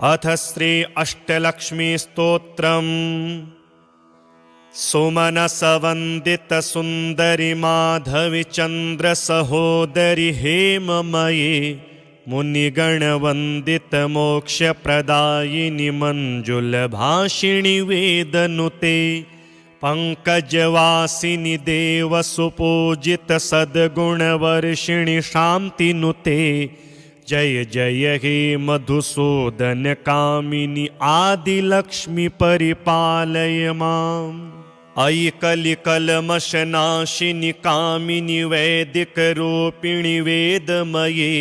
अथ श्री अष्टलक्ष्मी स्तोत्रम्। सुमनसवन्दित सुन्दरि माधवि चन्द्र सहोदरि हेममयि मुनिगणवन्दित मोक्षप्रदायिनि मञ्जुलभाषिणि वेदनुते पंकजवासिनि देवसुपूजित सद्गुणवर्षिणि शान्तिनुते जय जय हे मधुसूदन कामिनि आदिलक्ष्मी परिपालय माम्। अयि कलिकल्मषनाशिनि कामिनि वैदिकरूपिणि वेदमये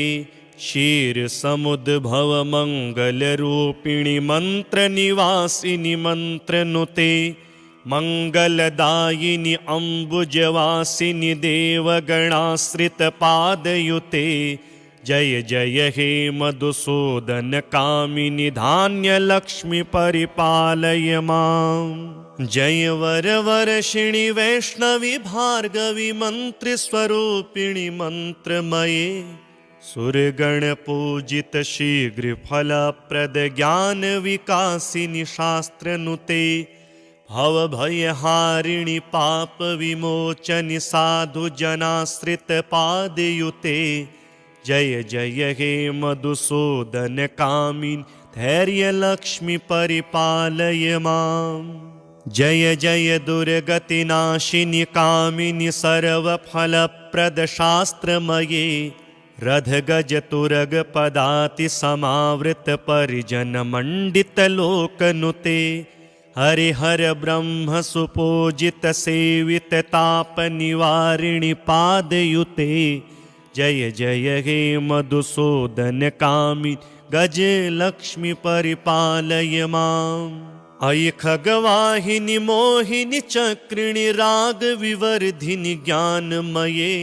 क्षीरसमुद्भव मङ्गलरूपिणि मन्त्रनिवासिनि मन्त्रनुते मङ्गलदायिनि अम्बुजवासिनि देवगणाश्रितपादयुते जय जय हे मधुसूदन कामिनि धान्यलक्ष्मी परिपालय माम्। जय वरवर्षिणि वैष्णवि भार्गवि मन्त्रस्वरूपिणि मन्त्रमये सुरगणपूजित शीघ्रफलप्रद ज्ञानविकासिनि शास्त्रनुते भवभयहारिणि पापविमोचनि साधुजनाश्रितपादयुते जय जय हे मधुसूदन कामिनि धैर्यलक्ष्मी परिपालय माम्। जय जय दुर्गतिनाशिनि कामिनि सर्वफलप्रद शास्त्रमये रथगजतुरग पदाति समावृत परिजनमण्डित लोकनुते हरिहर ब्रह्म सुपूजित सेवित ताप निवारिणि पादयुते जय जय हे मधुसूदन कामिनि गजलक्ष्मी परिपालय माम्। अयि खगवाहिनि मोहिनि चक्रिणि रागविवर्धिनि ज्ञानमये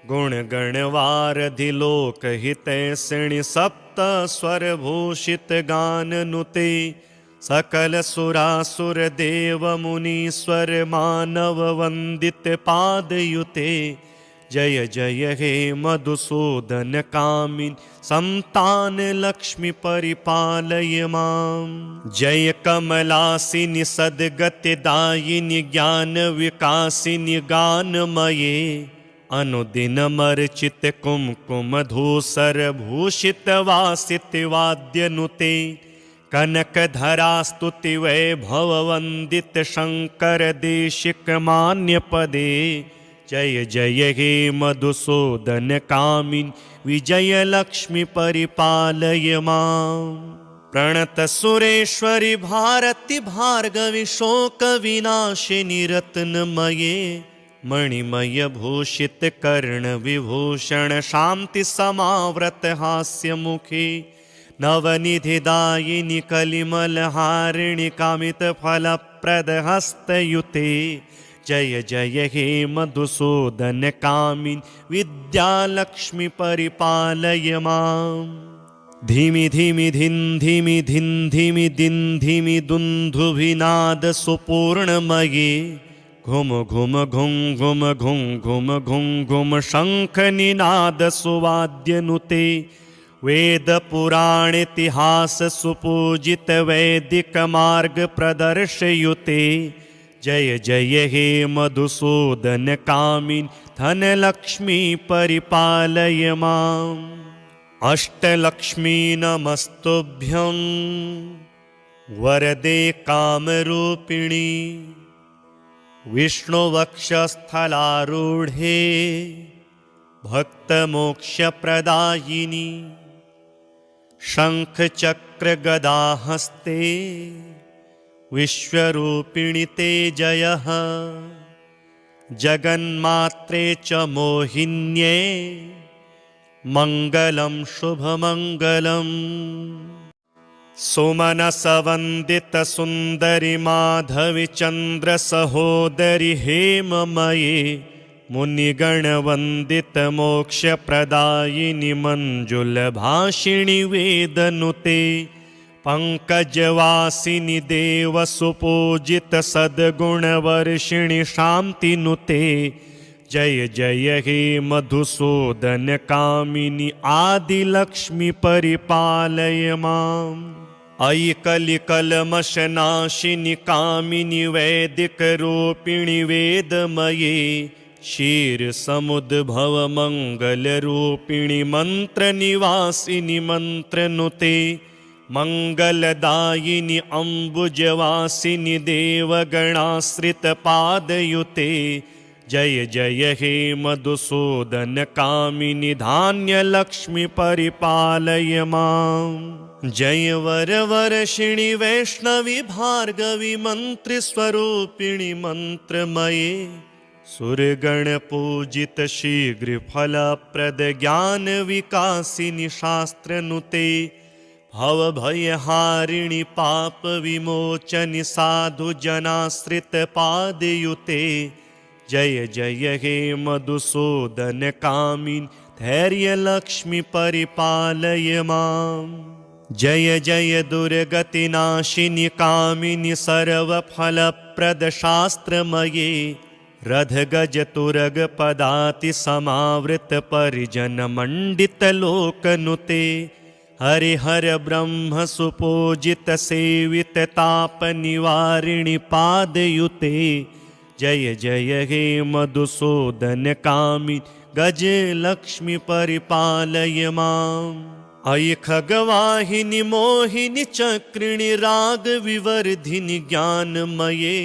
गुणगणवारधि लोकहितैषिणि सप्तस्वरभूषित गाननुते सकल सुरासुर देव मुनीश्वर मानव वन्दित पादयुते जय जय हे मधुसूदन कामिनि संतान लक्ष्मी परिपालय माम्। जय कमलासिनि सद्गतिदायिनि ज्ञान विकासिनि गानमये अनुदिनमर्चित कुमकुम धूसर भूषित वासित वाद्यनुते कनकधरा स्तुति वैभव वन्दित शंकर देशिक मान्य पदे जय जय हे मधुसूदन कामिनि विजयलक्ष्मी परिपालय माम्। प्रणत सुरेश्वरि भारति भार्गवि शोक विनाशिनि रत्नमये मणिमय भूषित कर्ण विभूषण शांति समाव्रत हास्य मुखे नवनिधिदायिनि कलिमलहारिणि कामित फलप्रद हस्तयुते जय जय हे मधुसूदन कामिनि विद्यालक्ष्मी परिपालय माम्। धीमि धीमि धिन धीमि धिन धीमि दिन धीमि दुन्दुभिनाद सुपूर्णमये घुम घुम घुम घुम घुम घुम घुम घुम शंख निनाद सुवाद्यनुते वेद पुराण इतिहास सुपूजित वैदिक मार्ग प्रदर्शयुते जय जय हे मधुसूदन कामिनि धनलक्ष्मी परिपालय माम्। अष्टलक्ष्मी नमस्तुभ्यं वरदे कामरूपिणी विष्णुवक्षस्थलारूढे भक्तमोक्षप्रदायिनी शङ्खचक्रगदाहस्ते विश्वरूपिणि ते जयः जगन्मात्रे च मोहिन्ये मङ्गलं शुभमङ्गलम्। सुमनसवन्दित सुन्दरि माधवि चन्द्र सहोदरि हेममये मुनिगणवन्दित मोक्षप्रदायिनि मञ्जुलभाषिणि वेदनुते पंकजवासिनि देवसुपूजित सद्गुणवर्षिणि शान्तिनुते जय जय हे मधुसूदन कामिनि आदिलक्ष्मी परिपालय माम्। अयि कलिकलमशनाशिनि कामिनि वैदिकरूपिणि वेदमये क्षीरसमुद्भवमङ्गलरूपिणि मन्त्रनिवासिनि मन्त्रनुते मङ्गलदायिनि अम्बुजवासिनि देवगणाश्रितपादयुते जय जय हे मधुसूदनकामिनि धान्यलक्ष्मि परिपालय माम्। जय वरवर्षिणि वैष्णवि भार्गवि मन्त्रस्वरूपिणि मन्त्रमये सुरगणपूजित शीघ्रफलप्रद ज्ञानविकासिनि शास्त्रनुते भवभयहारिणि पापविमोचनि साधुजनाश्रितपादयुते जय जय हे मधुसूदनकामिनि धैर्यलक्ष्मि परिपालय माम्। जय जय दुर्गतिनाशिनि कामिनि सर्वफलप्रद शास्त्रमये रथगजतुरग पदाति समावृत परिजनमण्डित लोकनुते हरिहर ब्रह्म सुपूजित सेवित तापनिवारिणि पादयुते जय जय हे मधुसूदनकामिनि गजलक्ष्मि परिपालय माम्। अयि खगवाहिनि मोहिनि चक्रिणि रागविवर्धिनि ज्ञानमये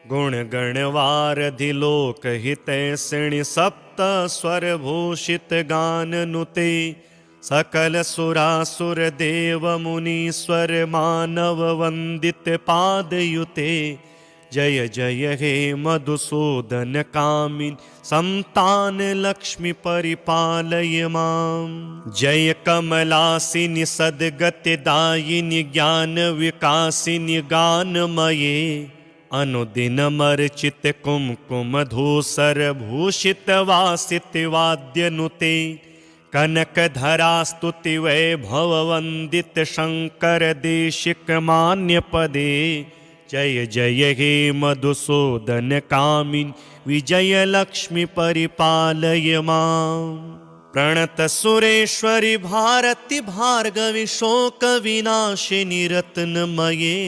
गुणगणवारधि लोकहितैषिणि सप्तस्वरभूषित गाननुते सकल सुरासुर देव मुनीश्वर मानव वन्दित पादयुते जय जय हे मधुसूदनकामिनि संतान लक्ष्मि परिपालय माम्। जय कमलासिनि सद्गतिदायिनि ज्ञान विकासिनि गानमये अनुदिनमर्चित कुमकुम धूसर भूषित वासित वाद्यनुते कनकधरा स्तुति वैभव वन्दित शंकर देशिक मान्य पदे जय जय हे मधुसूदनकामिनि विजयलक्ष्मि परिपालय माम्। प्रणत सुरेश्वरि भारति भार्गवि शोकविनाशिनि रत्नमये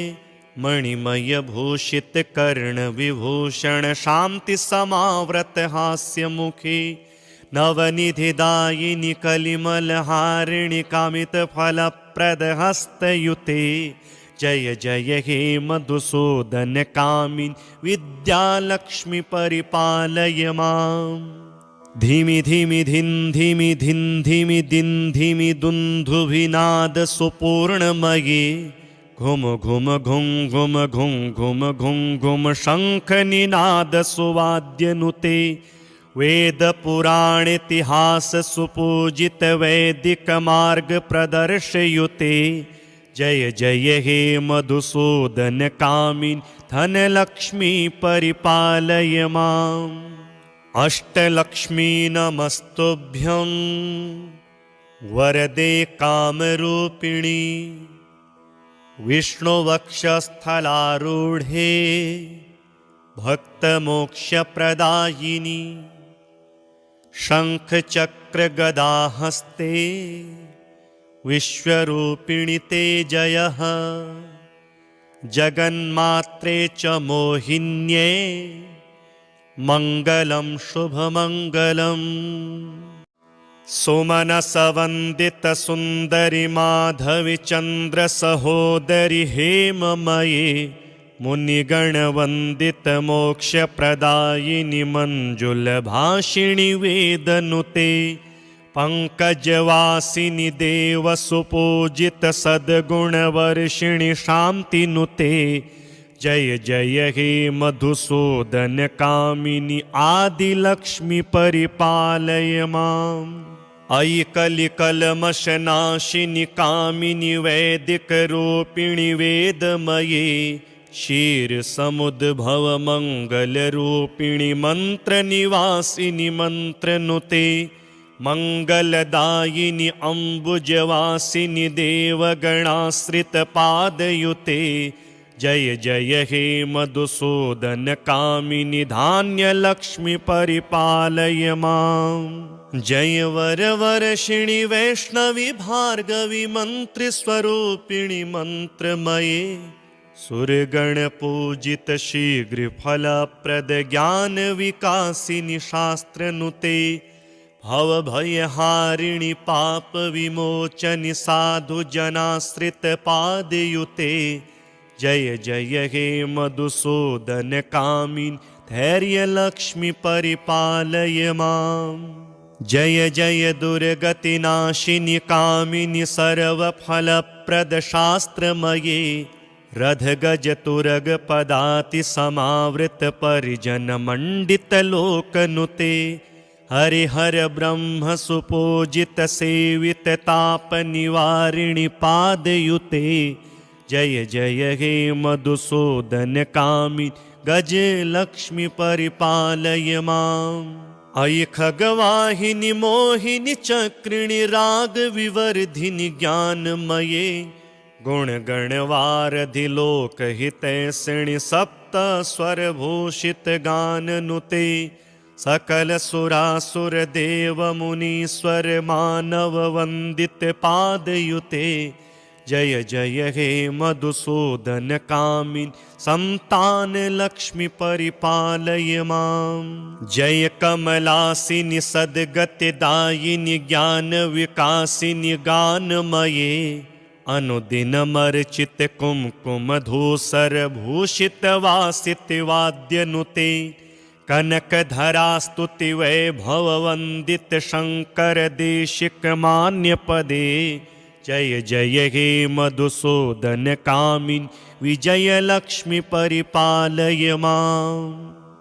मणिमय भूषित कर्ण विभूषण शांति समाव्रत हास्यमुखे नवनिधिदायिनि कलिमलहारिणि कामित फलप्रद हस्तयुते जय जय हे मधुसूदनकामिनि विद्यालक्ष्मि परिपालय माम्। धीमि धीमि धिन् धीमि धिन् धीमि दिन् धीमि दुन्दुभिनाद सुपूर्णमये घुम घुम घुं घुम घुं घुम घुं घुम शङ्खनिनाद सुवाद्यनुते वेद पुराण इतिहास सुपूजित वैदिक मार्ग प्रदर्शयुते जय जय हे मधुसूदनकामिनि धनलक्ष्मी परिपालय माम्। अष्टलक्ष्मी नमस्तुभ्यं वरदे कामरूपिणी विष्णुवक्षस्थलारूढे भक्तमोक्षप्रदायिनी शङ्खचक्रगदाहस्ते विश्वरूपिणि ते जयः जगन्मात्रे च मोहिन्ये मङ्गलं शुभमङ्गलम्। सुमनसवन्दित सुन्दरि माधवि चन्द्र सहोदरि हेममये मुनिगणवन्दित मोक्षप्रदायिनि मञ्जुलभाषिणि वेदनुते पंकजवासिनि देवसुपूजित सद्गुणवर्षिणि शान्तिनुते जय जय हे मधुसूदनकामिनि आदिलक्ष्मि परिपालय माम्। अयि कलिकलमशनाशिनि कामिनि वैदिकरूपिणि वेदमये क्षीरसमुद्भवमङ्गलरूपिणि मन्त्रनिवासिनि मन्त्रनुते मङ्गलदायिनि अम्बुजवासिनि देवगणाश्रितपादयुते जय जय हे मधुसूदन कामिनि धान्य लक्ष्मी परिपालय मां। जय वरवर्षिणि वैष्णवी भार्गवी मंत्र स्वरूपिणि मंत्रमये। सुरगण पूजित शीघ्र फलप्रद ज्ञान विकासिनि शास्त्रनुते। भव भयहारिणि पाप विमोचनि साधु जनाश्रित पादयुते। जय जय हे मधुसूदन कामिनि धैर्य लक्ष्मी परिपालय मां। जय जय दुर्गति नाशिनि कामिनि सर्वफलप्रद शास्त्रमये। रथ गज तुरग पदाति समावृत परिजन मंडित लोकनुते। हरिहर ब्रह्म सुपूजित सेवित ताप निवारिणि पादयुते। जय जय हे मधुसूदन कामिनि गज लक्ष्मी परिपालय मां। अयि खगवाहिनि मोहिनि चक्रिणि राग विवर्धिनि ज्ञानमये। गुण गणवारधि लोक हितैषिणि सप्त स्वर भूषित गाननुते। सकल सुरासुर देव मुनीश्वर मानव वंदित पादयुते। जय जय हे मधुसूदन कामिनि संतान लक्ष्मी परिपालय मां। जय कमलासिनि सद्गतिदायिनि ज्ञान विकासिनि गानमये। अनुदिनमर्चित कुमकुम धूसर भूषित वासित वाद्यनुते। कनकधरा स्तुति वैभव वंदित शंकर देशिक मान्य पदे। जय जय हे मधुसूदन कामिनि विजय लक्ष्मी परिपालय मां।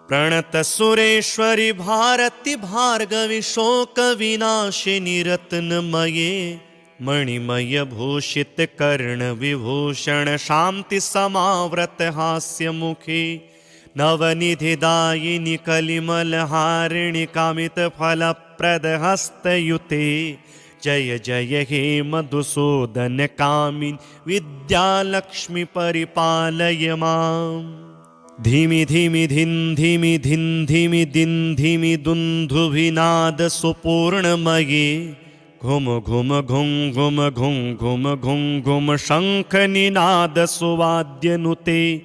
प्रणत सुरेश्वरि भारति भार्गवी शोक विनाशिनि रत्नमये। मणिमय भूषित कर्ण विभूषण शांति समाव्रत हास्य मुखे। नवनिधिदायिनि कलिमल हारिणि कामित फलप्रद हस्तयुते। जय जय हे मधुसूदन कामिनि विद्यालक्ष्मी परिपालय मां। धीमि धीमि धिन धीमि धिन धीमि दिन धीमि दुन्दुभिनाद सुपूर्णमये। घुम घुम घुम घुम घुम घुम घुम घुम शंख निनाद सुवाद्यनुते।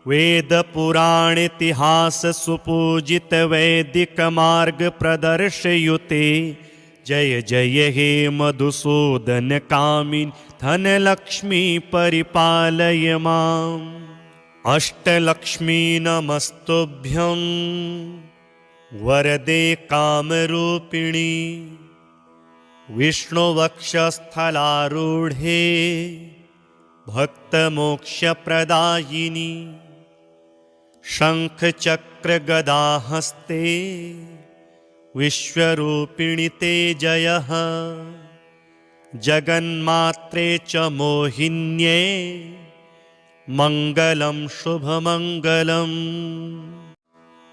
वेद पुराण इतिहास सुपूजित वैदिक मार्ग प्रदर्शयुते। जय जय हे मधुसूदन कामिनि धन लक्ष्मी परिपालय मां। अष्टलक्ष्मी नमस्तुभ्यं वरदे कामरूपिणी। विष्णुवक्षस्थलारूढे भक्तमोक्षप्रदायिनी। शङ्खचक्रगदाहस्ते विश्वरूपिणि ते जयः। जगन्मात्रे च मोहिन्ये मङ्गलं शुभमङ्गलम्।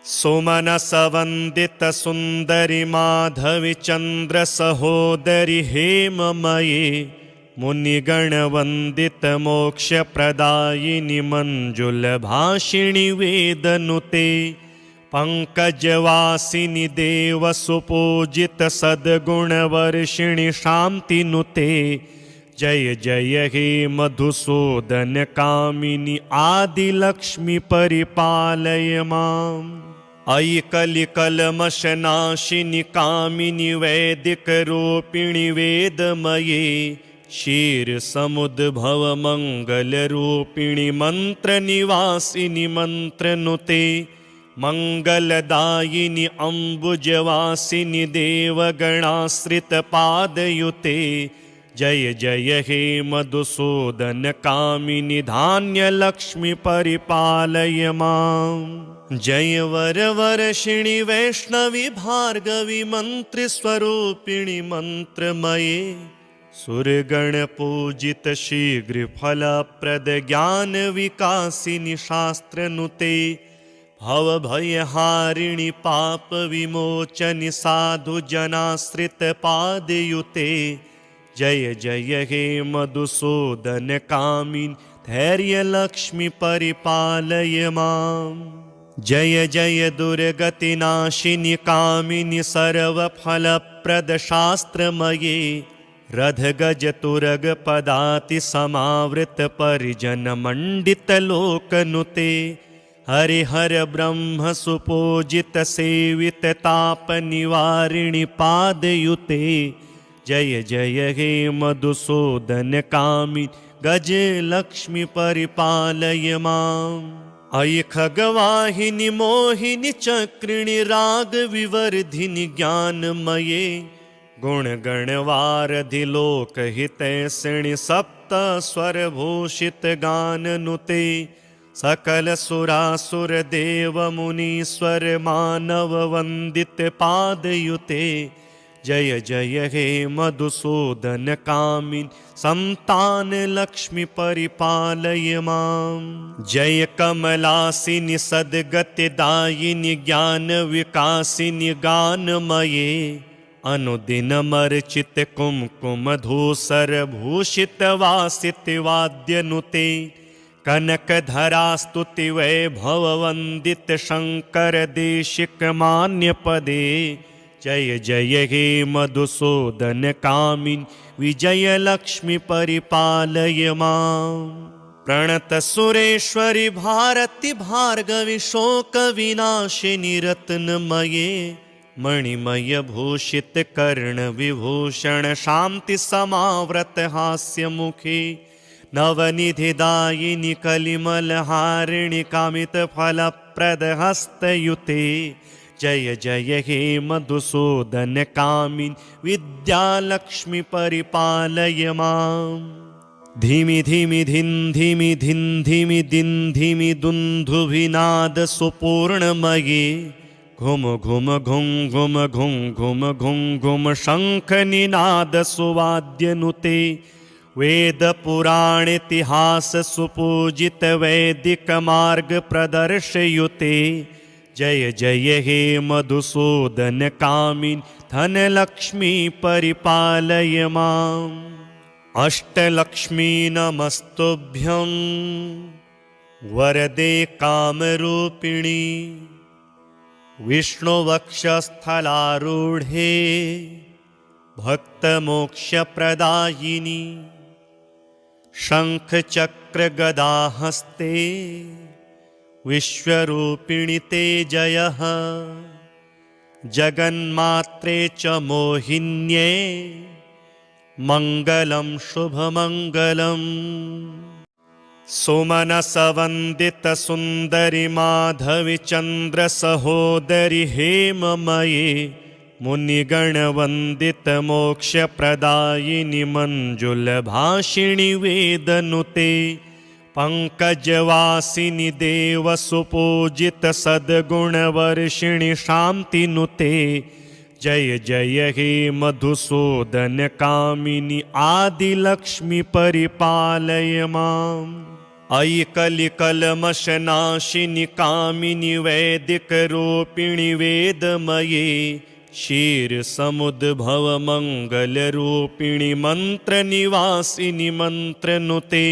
सुमनसवन्दित सुन्दरि माधवि चन्द्र सहोदरि हेममये। मुनिगणवन्दित मोक्षप्रदायिनि मञ्जुलभाषिणि वेदनुते। पंकजवासिनि देव सुपूजित सद्गुणवर्षिणि शान्तिनुते। जय जय हे मधुसूदन कामिनि आदिलक्ष्मी परिपालय माम्। अयि कलिकल्मषनाशिनि कामिनि वैदिकरूपिणि वेदमये। क्षीरसमुद्भव मङ्गलरूपिणि मन्त्रनिवासिनि मन्त्रनुते। मङ्गलदायिनि अम्बुजवासिनि देवगणाश्रितपादयुते। जय जय हे मधुसूदन कामिनि धान्यलक्ष्मी परिपालय माम्। जय वरवर्षिणि वैष्णवी भार्गवी मन्त्रस्वरूपिणि मन्त्रमये। सुरगणपूजित शीघ्र फलप्रद ज्ञान विकासिनि शास्त्रनुते। भव भयहारिणि पाप विमोचनि साधु जनाश्रित पादयुते। जय जय हे मधुसूदन कामिनि धैर्यलक्ष्मि परिपालय माम्। जय जय दुर्गतिनाशिनि कामिनि सर्वफलप्रदशास्त्रमये रथगजतुरग पदाति समावृत परिजन मंडित लोकनुते हरिहर ब्रह्म सुपूजित सेवित ताप निवारिणि पादयुते जय जय हे मधुसूदन कामी गज लक्ष्मी परिपालय माम्। अयि खगवाहिनि मोहिनि चक्रिणि राग विवर्धिनि ज्ञानमये गुणगणवारधि लोकहितैषिणि सप्त स्वरभूषित गाननुते सकल सुरासुर देव मुनीश्वर मानव वंदित पादयुते जय जय हे मधुसूदन कामिन् संतान लक्ष्मी परिपालय माम्। जय कमलासिनि सद्गतिदायिनि ज्ञान विकासिनि गानमये अनुदिनमर्चित कुमकुम धूसर भूषित वासित वाद्यनुते कनकधरा स्तुति वैभव वंदित शंकर देशिक मान्य पदे जय जय हे मधुसूदन कामिन् विजय लक्ष्मी परिपालय माम्। प्रणत सुरेश्वरि भारति भार्गवि शोक विनाशिनि रत्नमये मणिमय भूषित कर्ण विभूषण शांति समाव्रत हास्य मुखे नवनिधिदायिनि कलिमलहारिणि कामित फलप्रद हस्तयुते जय जय हे मधुसूदन कामिन् विद्यालक्ष्मी परिपालय माम्। धीमि धीमि धिन् धीमि धिन् धीमि दिन् धीमि दुन्दुभिनाद सुपूर्णमये घुम घुम घुम घुम घुम घुम घुम घुम शंख निनाद सुवाद्यनुते वेद पुराण इतिहास सुपूजित वैदिक मार्ग प्रदर्शयुते जय जय हे मधुसूदन कामिन् धन लक्ष्मी परिपालय माम्। अष्टलक्ष्मी नमस्तुभ्यं वरदे कामरूपिणी विष्णुवक्षस्थलारूढे भक्तमोक्षप्रदायिनी शङ्खचक्रगदाहस्ते विश्वरूपिणि ते जयः जगन्मात्रे च मोहिन्ये मङ्गलं शुभमङ्गलम्। सुमनसवन्दित सुन्दरि माधवि चन्द्र सहोदरि हेममये मुनिगणवन्दित मोक्षप्रदायिनि मञ्जुलभाषिणि वेदनुते पंकजवासिनि देव सुपूजित सद्गुणवर्षिणि शान्तिनुते जय जय हे मधुसूदन कामिनि आदिलक्ष्मी परिपालय माम्। अयि कलिकल्मषनाशिनि कामिनि वैदिकरूपिणि वेदमये क्षीरसमुद्भव मङ्गलरूपिणि मन्त्रनिवासिनि मन्त्रनुते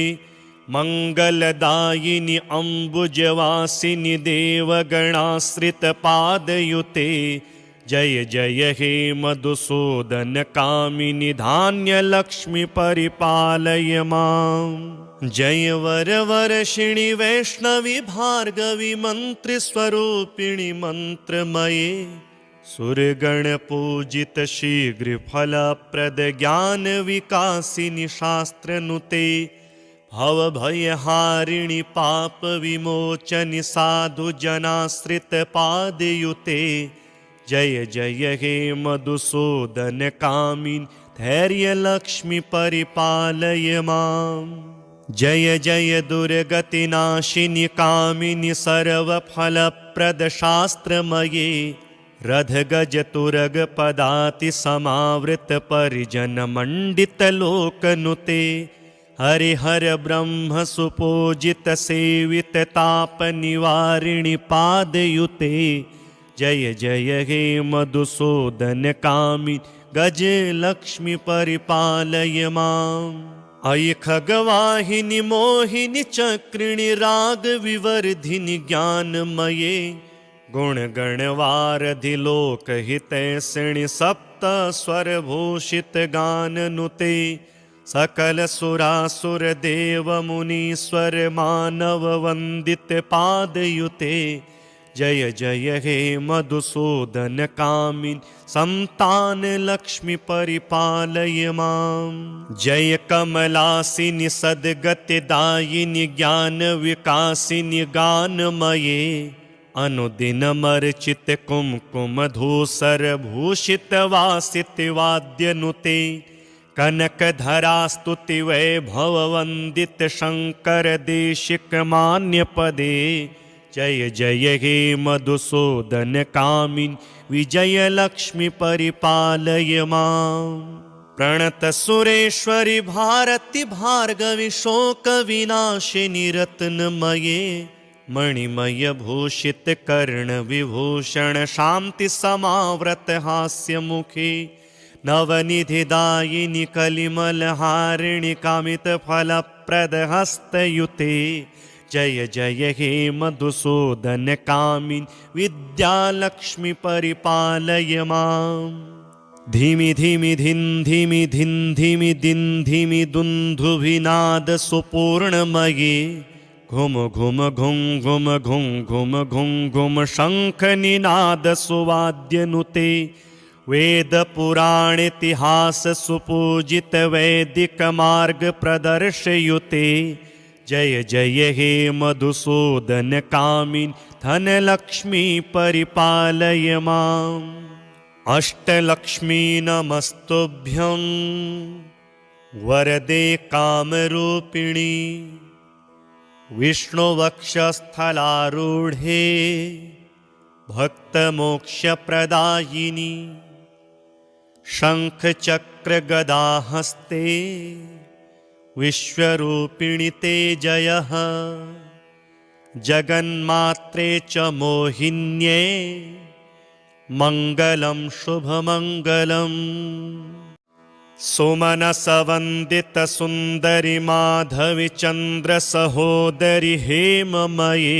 मंगलदायिनि अम्बुजवासिनि देवगणाश्रितपादयुते जय जय हे मधुसूदन कामिनि धान्यलक्ष्मी परिपालय माम्। जय वरवर्षिणि वैष्णवि भार्गवि मन्त्रस्वरूपिणि मन्त्रमये सुरगणपूजित शीघ्रफलप्रद ज्ञान विकासिनि शास्त्रनुते भवभयहारिणि पाप विमोचनि साधु जनाश्रित पादयुते जय जय हे मधुसूदन कामिन् धैर्यलक्ष्मी परिपालय माम्। जय जय दुर्गतिनाशिनि कामिनि सर्वफलप्रद शास्त्रमये रथगजतुरग पदाति समावृत परिजन मंडित लोकनुते हरिहर ब्रह्म सुपूजित सेवित ताप निवारिणि पादयुते जय जय हे मधुसूदन कामिन् गज लक्ष्मी परिपालय माम्। अयि खगवाहिनि मोहिनि चक्रिणि राग विवर्धिनि ज्ञानमये गुणगणवारधि लोकहितैषिणि सप्त स्वरभूषित गाननुते सकल सुरासुर देव मुनीश्वर मानव वंदित पादयुते जय जय हे मधुसूदन कामिन संतान लक्ष्मी परिपालय मां। जय कमलासिनि सद्गतिदायिनि ज्ञान विकासिनि गानमये अनुदिनमर्चित कुमकुम धूसर भूषित वासित वाद्यनुते कनकधरा स्तुति वैभव वंदित शंकर देशिक मान्य पदे जय जय हे मधुसूदन कामिन विजय लक्ष्मी परिपालय मां। प्रणत सुरेश्वरि भारति भार्गवि शोक विनाशिनि रत्नमये मणिमय भूषित कर्ण विभूषण शांति समाव्रत हास्य मुखे नवनिधिदायिनि कलिमल हारिणि कामित फलप्रद हस्तयुते जय जय हे मधुसूदन कामिन विद्यालक्ष्मी परिपालय मां। धीमि धीमि धिन धीमि धिन धीमि दिन धीमि दुन्दुभिनाद सुपूर्णमये घुम घुम घुम घुम घुम घुम घुम घुम शंख निनाद सुवाद्यनुते वेद पुराण इतिहास सुपूजित वैदिक मार्ग प्रदर्शयुते जय जय हे मधुसूदन कामिन धन लक्ष्मी परिपालय मां। अष्टलक्ष्मी नमस्तुभ्यं वरदे कामरूपिणी विष्णुवक्षस्थलारूढे भक्तमोक्षप्रदायिनी शङ्खचक्रगदाहस्ते विश्वरूपिणि ते जयः जगन्मात्रे च मोहिन्ये मङ्गलं शुभमङ्गलम्। सुमनसवन्दित सुन्दरि माधवि चन्द्र सहोदरि हेममये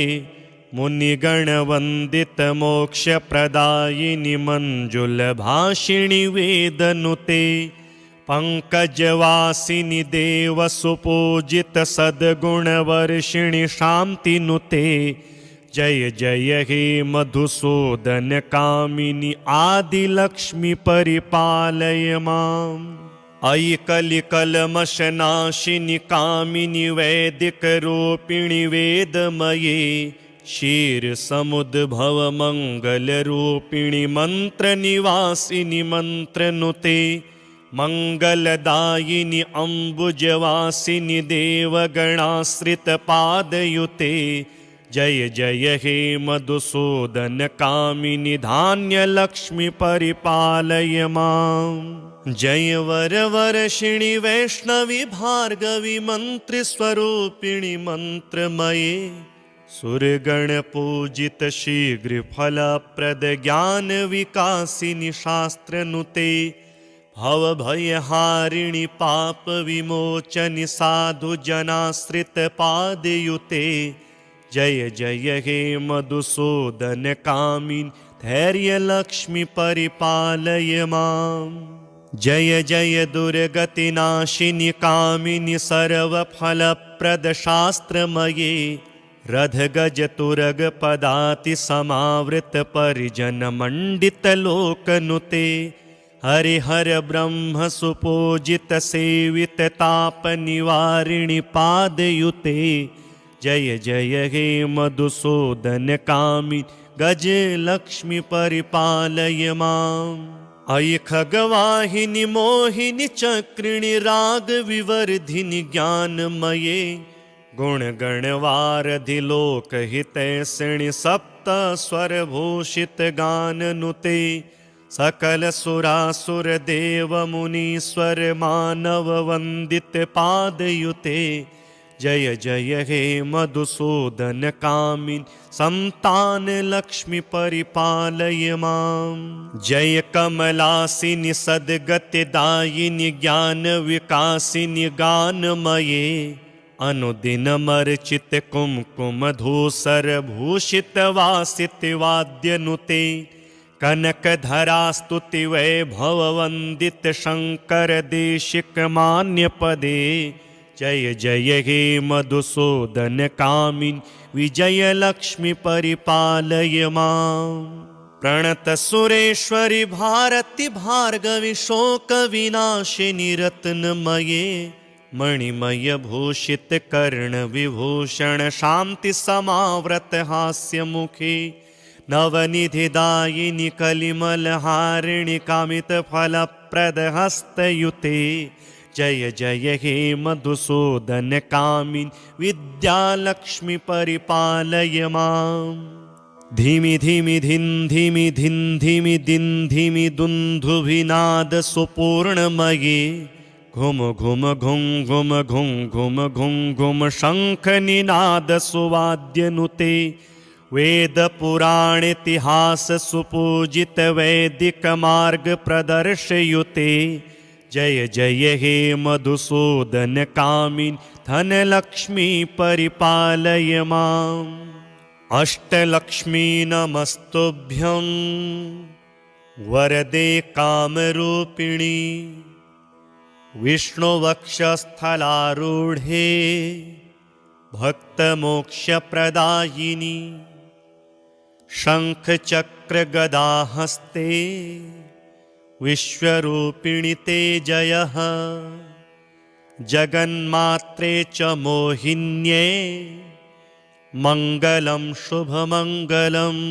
मुनिगणवन्दित मोक्षप्रदायिनि मञ्जुलभाषिणि वेदनुते पंकजवासिनि देव सुपूजित सद्गुणवर्षिणि शान्तिनुते जय जय हे मधुसूदन कामिनि आदिलक्ष्मी परिपालय मां। अयि कलिकल्मषनाशिनि कामिनि वैदिकरूपिणि वेदमये क्षीरसमुद्भव मङ्गलरूपिणि मन्त्रनिवासिनि मन्त्रनुते मंगलदायिनि अम्बुजवासिनि देवगणाश्रित पादयुते जय जय हे मधुसूदन कामिनि धान्य लक्ष्मी परिपालय मां। जय वरवर्षिणि वैष्णवि भार्गवि मन्त्रस्वरूपिणि मन्त्रमये सुरगण पूजित शीघ्र फलप्रद ज्ञान विकासिनि शास्त्रनुते भवभयहारिणि पाप विमोचनि साधु जनाश्रित पादयुते जय जय हे मधुसूदन कामिन धैर्य लक्ष्मी परिपालय मां। जय जय दुर्गतिनाशिनि कामिनि सर्वफलप्रद शास्त्रमये रथ गज तुरग पदाति समावृत परिजन मंडित लोकनुते हरिहर ब्रह्म सुपूजित सेवित ताप निवारिणि पादयुते जय जय हे मधुसूदन कामिन गज लक्ष्मी परिपालय मां। अयि खगवाहिनि मोहिनि चक्रिणि राग विवर्धिनि ज्ञानमये गुणगणवारधि लोकहितैषिणि सप्त स्वरभूषित गाननुते सकल सुरासुर देव मुनीश्वर मानव वंदित पादयुते जय जय हे मधुसूदन कामिन् संतान लक्ष्मी परिपालय माम्। जय कमलासिनि सद्गतिदायिनि ज्ञान विकासिनि गानमये अनुदिनमर्चित कुमकुम धूसर भूषित वासित वाद्यनुते कनकधरा स्तुति वैभव वंदित शंकर देशिक मान्य पदे। जय जय हे मधुसूदन कामिन् विजय लक्ष्मी परिपालय माम्। प्रणत सुरेश्वरि भारति भार्गवि शोक विनाशिनि रत्नमये मणिमय भूषित कर्ण विभूषण शांति समाव्रत हास्य मुखे नवनिधिदायिनि कलिमल हारिणि कामित फल प्रद हस्तयुते। जय जय हे मधुसूदन कामिन् विद्यालक्ष्मी परिपालय माम्। धीमि धीमि धिन धीमि धिन धीमि दिन धीमि दुन्दुभिनाद सुपूर्णमये घुम घुम घुम घुम घुम घुम घुम घुम शंख निनाद सुवाद्यनुते वेद पुराण इतिहास सुपूजित वैदिक मार्ग प्रदर्शयुते। जय जय हे मधुसूदन कामिन् धन लक्ष्मी परिपालय माम्। अष्टलक्ष्मी नमस्तुभ्यं वरदे कामरूपिणी विष्णुवक्षस्थलारूढे भक्तमोक्षप्रदायिनी शङ्खचक्रगदाहस्ते विश्वरूपिणि ते जयः। जगन्मात्रे च मोहिन्ये मङ्गलं शुभमङ्गलम्।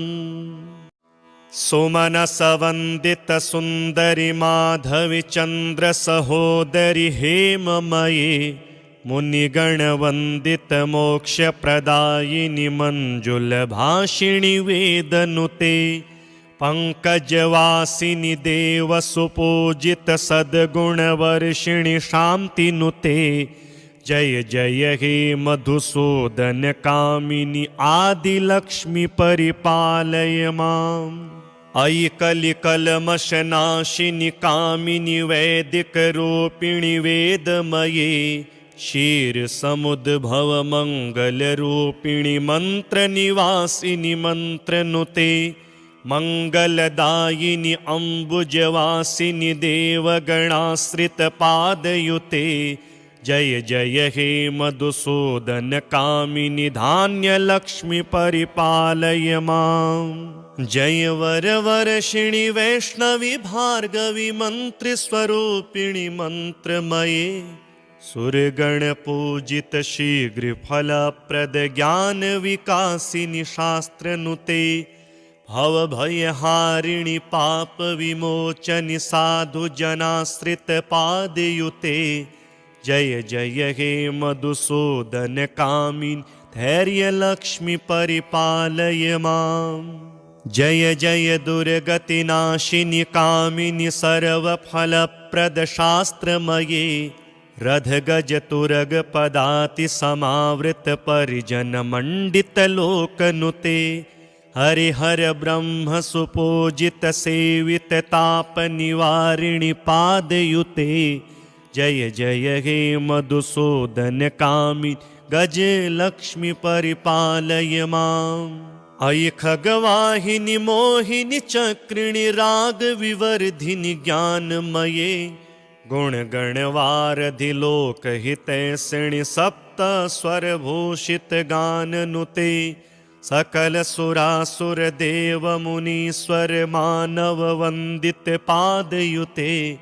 सुमनसवन्दित सुन्दरि माधवि चन्द्र सहोदरि हेममये मुनिगणवन्दित मोक्षप्रदायिनि मञ्जुलभाषिणि वेदनुते पङ्कजवासिनि देवसुपूजित सद्गुणवर्षिणि शान्तिनुते। जय जय हे मधुसूदन कामिनि आदिलक्ष्मी परिपालय माम्। अयि कलिकल्मषनाशिनि कामिनि वैदिकरूपिणि वेदमये क्षीरसमुद्भव मङ्गलरूपिणि मन्त्रनिवासिनि मन्त्रनुते मङ्गलदायिनि अम्बुजवासिनि देवगणाश्रितपादयुते। जय जय हे मधुसूदन कामिनि धान्यलक्ष्मी परिपालय माम्। जय वरवर्षिणि वैष्णवि भार्गवि मन्त्रस्वरूपिणि मन्त्रमये सुरगणपूजित शीघ्रफलप्रद ज्ञान विकासिनि शास्त्रनुते भवभयहारिणि पापविमोचनि साधुजनाश्रितपादयुते। जय जय हे मधुसूदन कामिन् धैर्यलक्ष्मी परिपालय माम्। जय जय दुर्गतिनाशिनि कामिनि सर्वफलप्रद शास्त्रमये रथगज तुरग पदाति समावृत परिजन मंडित लोकनुते हरिहर ब्रह्म सुपूजित सेवित ताप निवारिणि पादयुते। जय जय हे मधुसूदन कामिन् गज लक्ष्मी परिपालय माम्। अयि खगवाहिनि मोहिनि चक्रिणि राग विवर्धिनि ज्ञानमये गुणगणवारधि लोकहितैषिणि सप्त स्वरभूषित गाननुते सकल सुरासुर देव मुनीश्वर मानव वंदित पादयुते।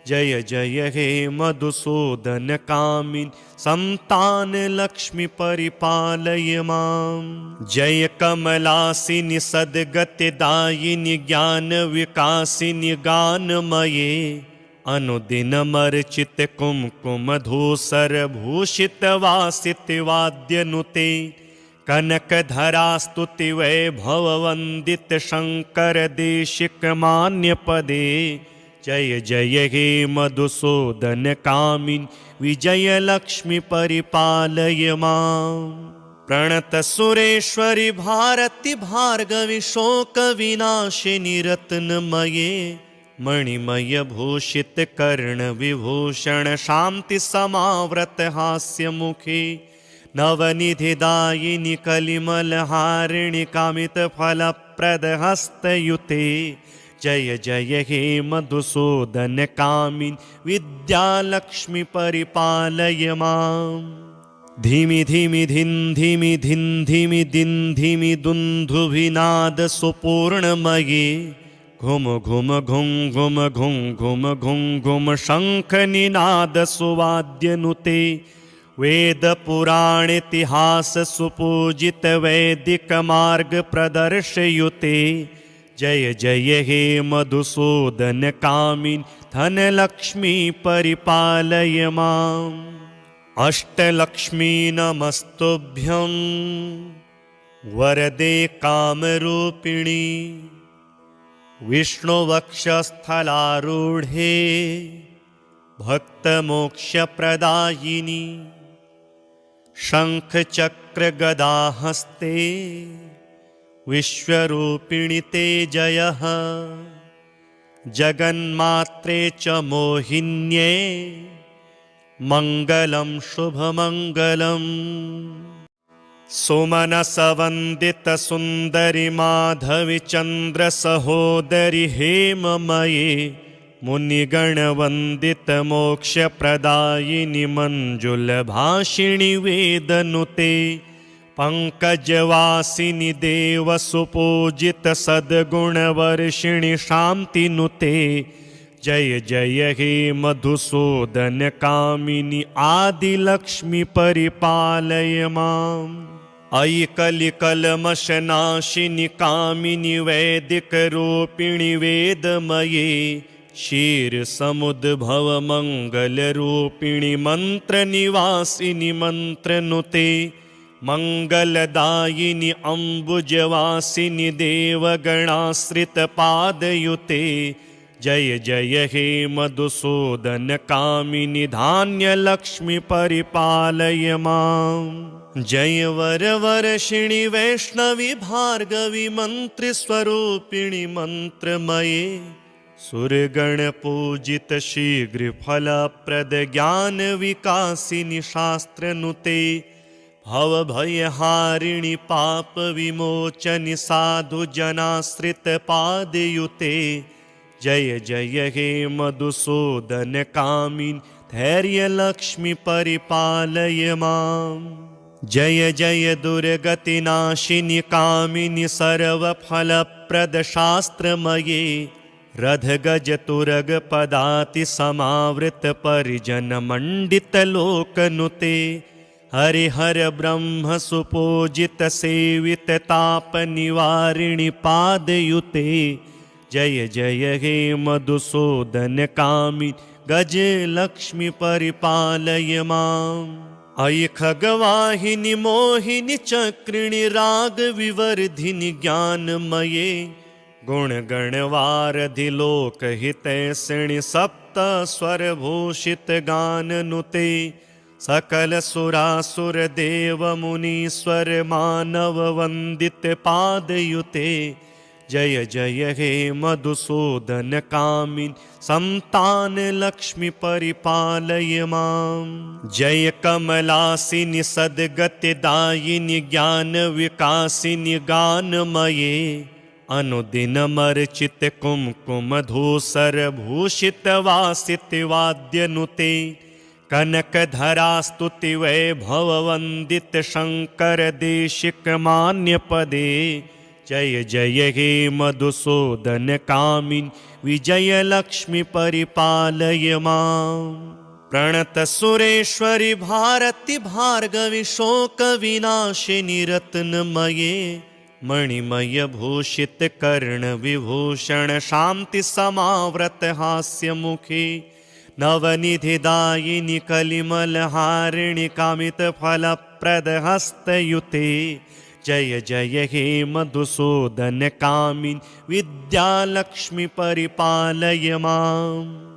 जय जय हे मधुसूदन कामिन् संतान लक्ष्मी परिपालय माम्। जय कमलासिनि सद्गतिदायिनि ज्ञान विकासिनि गानमये अनुदिनमर्चित कुमकुम धूसर भूषित वासित वाद्यनुते कनकधरा स्तुति वैभव वंदित शंकर देशिक मान्य पदे। जय जय हे मधुसूदन कामिन् विजयलक्ष्मी परिपालय माम्। प्रणतसुरेश्वरि भारति भार्गवि शोकविनाशिनि रत्नमये, मणिमयभूषितकर्णविभूषण शान्तिसमावृत हास्यमुखे, नवनिधिदायिनि कलिमलहारिणि कामितफलप्रदहस्तयुते। जय जय हे मधुसूदन कामिन् विद्यालक्ष्मी परिपालय माम्। धीमि धीमि धिन् धीमि धिन् धीमि दिन् धीमि दुन्दुभिनाद सुपूर्णमये, घुम घुम घुं घुम घुं घुम घुं घुम शङ्खनिनाद सुवाद्यनुते। वेदपुराणेतिहास सुपूजित वैदिक मार्ग प्रदर्शयुते। जय जय हे मधुसूदन कामिन् धनलक्ष्मी परिपालय माम्। अष्टलक्ष्मी नमस्तुभ्यं वरदे कामरूपिणी, विष्णुवक्षस्थलारूढे भक्तमोक्षप्रदायिनी, शङ्खचक्रगदाहस्ते विश्वरूपिणि ते जयः। जगन्मात्रे च मोहिन्ये मङ्गलं शुभमङ्गलम्। सुमनसवन्दितसुन्दरि माधवि चन्द्रसहोदरि हेममये, मुनिगणवन्दितमोक्षप्रदायिनि मञ्जुलभाषिणि वेदनुते। पङ्कजवासिनि देवसुपूजित सद्गुणवर्षिणि शान्तिनुते। जय जय हे मधुसूदन कामिनि आदिलक्ष्मी परिपालय माम्। अयि कलिकल्मषनाशिनि कामिनि वैदिकरूपिणि वेदमये, क्षीरसमुद्भवमङ्गलरूपिणि मन्त्रनिवासिनि मन्त्रनुते। मङ्गलदायिनि अम्बुजवासिनि देवगणाश्रितपादयुते। जय जय हे मधुसूदन कामिनि धान्यलक्ष्मी परिपालय माम्। जय वरवर्षिणि वैष्णवि भार्गवि मन्त्रस्वरूपिणि मन्त्रमये, सुरगणपूजित शीघ्रफलप्रद ज्ञानविकासिनि शास्त्रनुते। भवभयहारिणि पापविमोचनि साधुजनाश्रितपादयुते। जय जय हे मधुसूदन कामिन् धैर्यलक्ष्मी परिपालय माम्। जय जय दुर्गतिनाशिनि कामिनि सर्वफलप्रद शास्त्रमये, रथगजतुरग पदाति समावृत परिजनमण्डितलोकनुते। हरिहर ब्रह्म सुपूजित सेवित तापनिवारिणि पादयुते। जय जय हे मधुसूदन कामिन् गजलक्ष्मी परिपालय माम्। अयि खगवाहिनि मोहिनि चक्रिणि रागविवर्धिनि ज्ञानमये, गुणगणवारधि लोकहितैषिणि सप्तस्वरभूषित गाननुते। सकल सुरासुर देव मुनीश्वर मानव वंदित पादयुते। जय जय हे मधुसूदन कामिन् संतान लक्ष्मी परिपालय माम्। जय कमलासिनि सद्गतिदायिनि ज्ञान विकासिनि गानमये, अनुदिनमर्चित कुमकुम धूसर भूषित वासित वाद्यनुते। कनकधरा स्तुति वैभव वंदित शंकर देशिक मान्य पदे। जय जय हे मधुसूदन कामिन् विजयलक्ष्मी परिपालय माम्। प्रणतसुरेश्वरि भारति भार्गवि शोकविनाशिनि रत्नमये, मणिमयभूषित कर्णविभूषण शान्तिसमावृत हास्यमुखे। नवनिधिदायिनि कलिमलहारिणि कामितफलप्रदहस्तयुते। जय जय हे मधुसूदन कामिन् विद्यालक्ष्मी परिपालय माम्।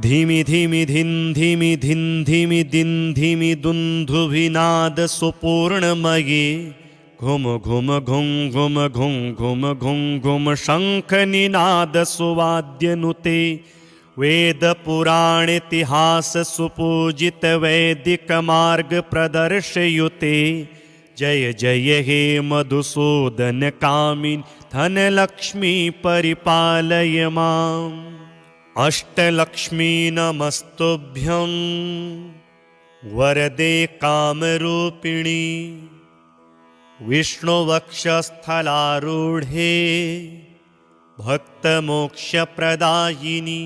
धीमि धीमि धिन् धीमि धिन् धीमि दिन् धीमि दुन्दुभिनाद सुपूर्णमये घुम घुम घुं घुम घुं घुम घुं घुम शङ्खनिनाद सुवाद्यनुते वेद पुराण इतिहास सुपूजित वैदिक मार्ग प्रदर्शयुते जय जय हे मधुसूदन कामिन् धनलक्ष्मी परिपालय माम्। अष्टलक्ष्मी नमस्तुभ्यं वरदे कामरूपिणी विष्णुवक्षस्थलारूढे भक्तमोक्षप्रदायिनी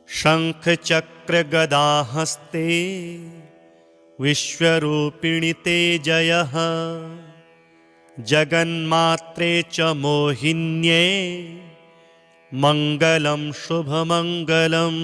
शङ्खचक्रगदाहस्ते विश्वरूपिणि ते जयः। जगन्मात्रे च मोहिन्ये मङ्गलं शुभमङ्गलम्।